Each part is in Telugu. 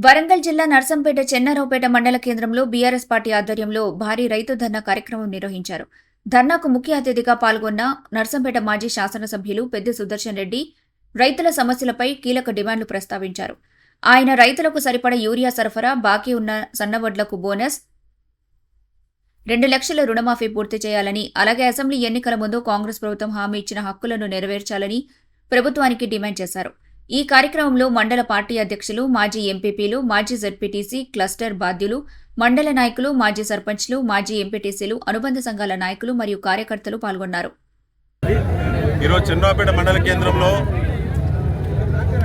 వరంగల్ జిల్లా నర్సంపేట చెన్నారావుపేట మండల కేంద్రంలో బీఆర్ఎస్ పార్టీ ఆధ్వర్యంలో భారీ రైతు ధర్నా కార్యక్రమం నిర్వహించారు. ధర్నాకు ముఖ్య అతిథిగా పాల్గొన్న నర్సంపేట మాజీ శాసనసభ్యులు పెద్ది సుదర్శన్ రెడ్డి రైతుల సమస్యలపై కీలక డిమాండ్లు ప్రస్తావించారు. ఆయన రైతులకు సరిపడా యూరియా సరఫరా, బాకీ ఉన్న సన్నవడ్లకు బోనస్, 2 లక్షల రుణమాఫీ పూర్తి చేయాలని, అలాగే అసెంబ్లీ ఎన్నికల ముందు కాంగ్రెస్ ప్రభుత్వం హామీ ఇచ్చిన హక్కులను నెరవేర్చాలని ప్రభుత్వానికి డిమాండ్ చేశారు. ఈ కార్యక్రమంలో మండల పార్టీ అధ్యక్షులు, మాజీ ఎంపీపీలు, మాజీ జెడ్పీటీసీ, క్లస్టర్ బాధ్యులు, మండల నాయకులు, మాజీ సర్పంచ్లు, మాజీ ఎంపీటీసీలు, అనుబంధ సంఘాల నాయకులు మరియు కార్యకర్తలు పాల్గొన్నారు. ఈరోజు చెన్నారావుపేట మండల కేంద్రంలో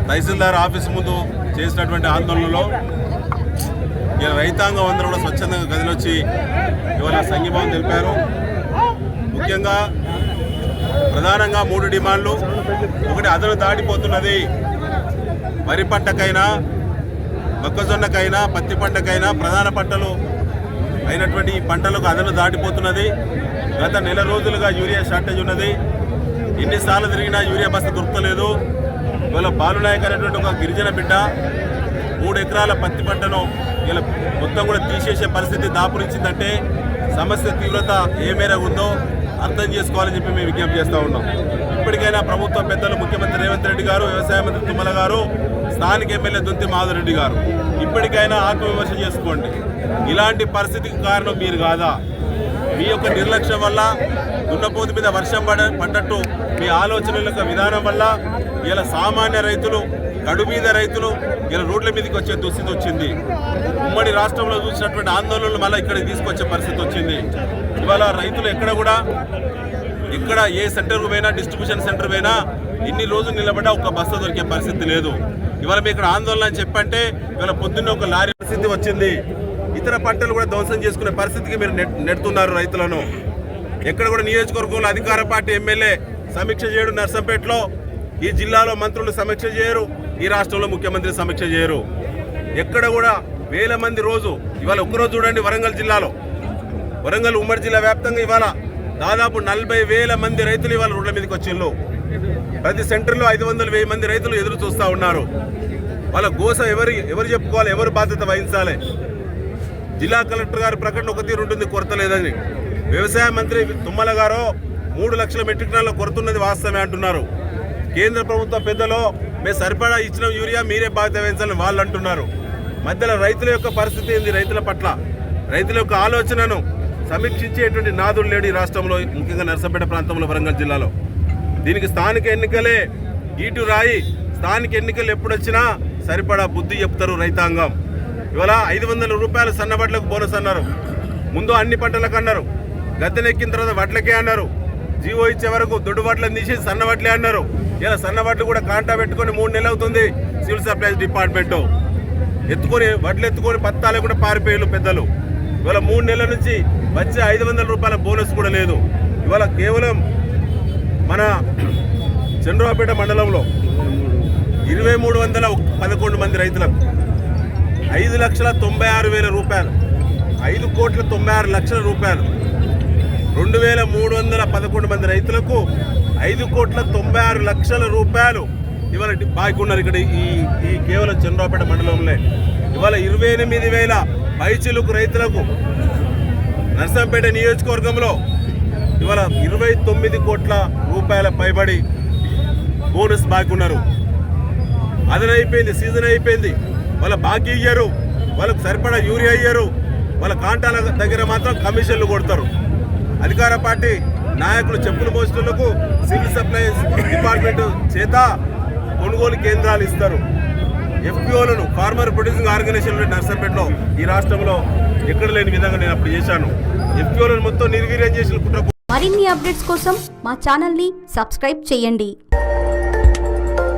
తహసీల్దార్ ఆఫీసు ముందు చేసినటువంటి ఆందోళనలో రైతాంగం అందరూ కూడా స్వచ్ఛందంగా గదిలొచ్చి ఇవాళ సంఘీభావం తెలిపారు. ముఖ్యంగా ప్రధానంగా 3 డిమాండ్లు. ఒకటి, అదను దాటిపోతున్నది. వరి పంటకైనా, మొక్కజొన్నకైనా, పత్తి పంటకైనా, ప్రధాన పంటలు అయినటువంటి ఈ పంటలకు అదను దాటిపోతున్నది. గత నెల రోజులుగా యూరియా షార్టేజ్ ఉన్నది. ఎన్నిసార్లు తిరిగినా యూరియా బస్తా దొరకలేదు. ఇవాళ బాలునాయక్ అనేటువంటి ఒక గిరిజన బిడ్డ 3 ఎకరాల పత్తి పంటను ఇలా మొత్తం కూడా తీసేసే పరిస్థితి దాపురించిందంటే సమస్య తీవ్రత ఏ మేర ఉందో అర్థం చేసుకోవాలని చెప్పి మేము విజ్ఞప్తి చేస్తూ ఉన్నాం. ఇప్పటికైనా ప్రభుత్వ పెద్దలు, ముఖ్యమంత్రి రేవంత్ రెడ్డి గారు, వ్యవసాయ మంత్రి తుమ్మల గారు, స్థానిక ఎమ్మెల్యే దుంతి మాధవరెడ్డి గారు ఇప్పటికైనా ఆత్మవిమర్శ చేసుకోండి. ఇలాంటి పరిస్థితికి కారణం మీరు కాదా? మీ యొక్క నిర్లక్ష్యం వల్ల, దున్నపోతు మీద వర్షం పడ్డట్టు మీ ఆలోచనల యొక్క విధానం వల్ల ఇలా సామాన్య రైతులు, కడుబీద రైతులు ఇలా రోడ్ల మీదకి వచ్చే దుస్థితి వచ్చింది. ఉమ్మడి రాష్ట్రంలో చూసినటువంటి ఆందోళనలు మళ్ళీ ఇక్కడికి తీసుకొచ్చే పరిస్థితి వచ్చింది. ఇవాళ రైతులు ఎక్కడ ఏ సెంటర్కు పోయినా, డిస్ట్రిబ్యూషన్ సెంటర్ పోయినా ఇన్ని రోజులు నిలబడ్డా ఒక బస్సు దొరికే పరిస్థితి లేదు. ఇవాళ మీ ఇక్కడ ఆందోళన అని చెప్పంటే ఇవాళ పొద్దున్న ఒక లారీ పరిస్థితి వచ్చింది. ఇతర పంటలు కూడా ధ్వంసం చేసుకునే పరిస్థితికి మీరు నెడుతున్నారు రైతులను. ఎక్కడ కూడా నియోజకవర్గంలో అధికార పార్టీ ఎమ్మెల్యే సమీక్ష చేయడు. నర్సంపేటలో ఈ జిల్లాలో మంత్రులు సమీక్ష చేయరు. ఈ రాష్ట్రంలో ముఖ్యమంత్రి సమీక్ష చేయరు. ఎక్కడ కూడా వేల మంది రోజు, ఇవాళ ఒక్కరోజు చూడండి వరంగల్ జిల్లాలో, వరంగల్ ఉమ్మడి జిల్లా వ్యాప్తంగా ఇవాళ దాదాపు 40,000 మంది రైతులు ఇవాళ రోడ్ల మీదకి వచ్చిండ్రు. ప్రతి సెంటర్లో 500,000 మంది రైతులు ఎదురు చూస్తూ ఉన్నారు. వాళ్ళ గోస ఎవరు చెప్పుకోవాలి, ఎవరు బాధ్యత వహించాలి? జిల్లా కలెక్టర్ గారి ప్రకటన ఒక తీరు ఉంటుంది, కొరత లేదని. వ్యవసాయ మంత్రి తుమ్మల గారు 3 లక్షల మెట్రిక్ టన్నుల కొరత ఉన్నది వాస్తవమే అంటున్నారు. కేంద్ర ప్రభుత్వ పెద్దలో మేము సరిపడా ఇచ్చిన యూరియా మీరే బాధ్యత వహించాలని వాళ్ళు అంటున్నారు. మధ్యలో రైతుల యొక్క పరిస్థితి ఏంది? రైతుల పట్ల రైతుల యొక్క ఆలోచనను సమీక్షించేటువంటి నాదుడు లేడు ఈ రాష్ట్రంలో, ముఖ్యంగా నర్సంపేట ప్రాంతంలో, వరంగల్ జిల్లాలో. దీనికి స్థానిక ఎన్నికలే గీటు రాయి. స్థానిక ఎన్నికలు ఎప్పుడొచ్చినా సరిపడా బుద్ధి చెప్తారు రైతాంగం. ఇవాళ 500 రూపాయలు సన్నవడ్లకు బోనస్ అన్నారు. ముందు అన్ని పంటలకు అన్నారు. గద్దెనెక్కిన తర్వాత వడ్లకే అన్నారు. జీవో ఇచ్చే వరకు దొడ్డు వడ్లను తీసి సన్నవడ్లే అన్నారు. ఇలా సన్నవడ్లు కూడా కాంటా పెట్టుకొని 3 నెలలు అవుతుంది. సివిల్ సప్లైస్ డిపార్ట్మెంట్ వడ్లు ఎత్తుకొని పత్తా లేకుండా పారిపోయారు పెద్దలు. ఇవాళ 3 నెలల నుంచి వచ్చే 500 రూపాయల బోనస్ కూడా లేదు. ఇవాళ కేవలం మన చంద్రబాబుపేట మండలంలో 2,311 మంది రైతులకు 5,96,000 రూపాయలు, 5,96,00,000 రూపాయలు, 2,311 మంది రైతులకు 5,96,00,000 రూపాయలు ఇవాళ బాకీ ఉన్నారు ఇక్కడ ఈ కేవలం చంద్రబాబుపేట మండలంలో. ఇవాళ 28,000 పైచిలుకు రైతులకు నర్సంపేట నియోజకవర్గంలో ఇవాళ 29 కోట్ల రూపాయల పైబడి బోనస్ బాకీ ఉన్నారు. అదనైపోయింది, సీజన్ అయిపోయింది. వాళ్ళ బాకీ ఇయ్యరు, వాళ్ళకు సరిపడా యూరియా ఇయ్యరు. వాళ్ళ కాంటాల దగ్గర మాత్రం కమిషన్లు కొడతారు. అధికార పార్టీ నాయకులు చెప్పులు మోసటలకు సివిల్ సప్లైస్ డిపార్ట్మెంట్ చేత కొనుగోలు కేంద్రాలు ఇస్తారు. ఎఫ్పిఓలను, ఫార్మర్ ప్రొడ్యూసింగ్ ఆర్గనైజేషన్లు నర్సంపేటలో ఈ రాష్ట్రంలో ఎక్కడ లేని విధంగా నేను అప్పుడు చేశాను. ఎఫ్పిఓలను మొత్తం నిర్వీర్యం చేసిన కుట్ర. మరిన్ని అప్డేట్స్ కోసం మా ఛానల్ని సబ్స్క్రైబ్ చేయండి.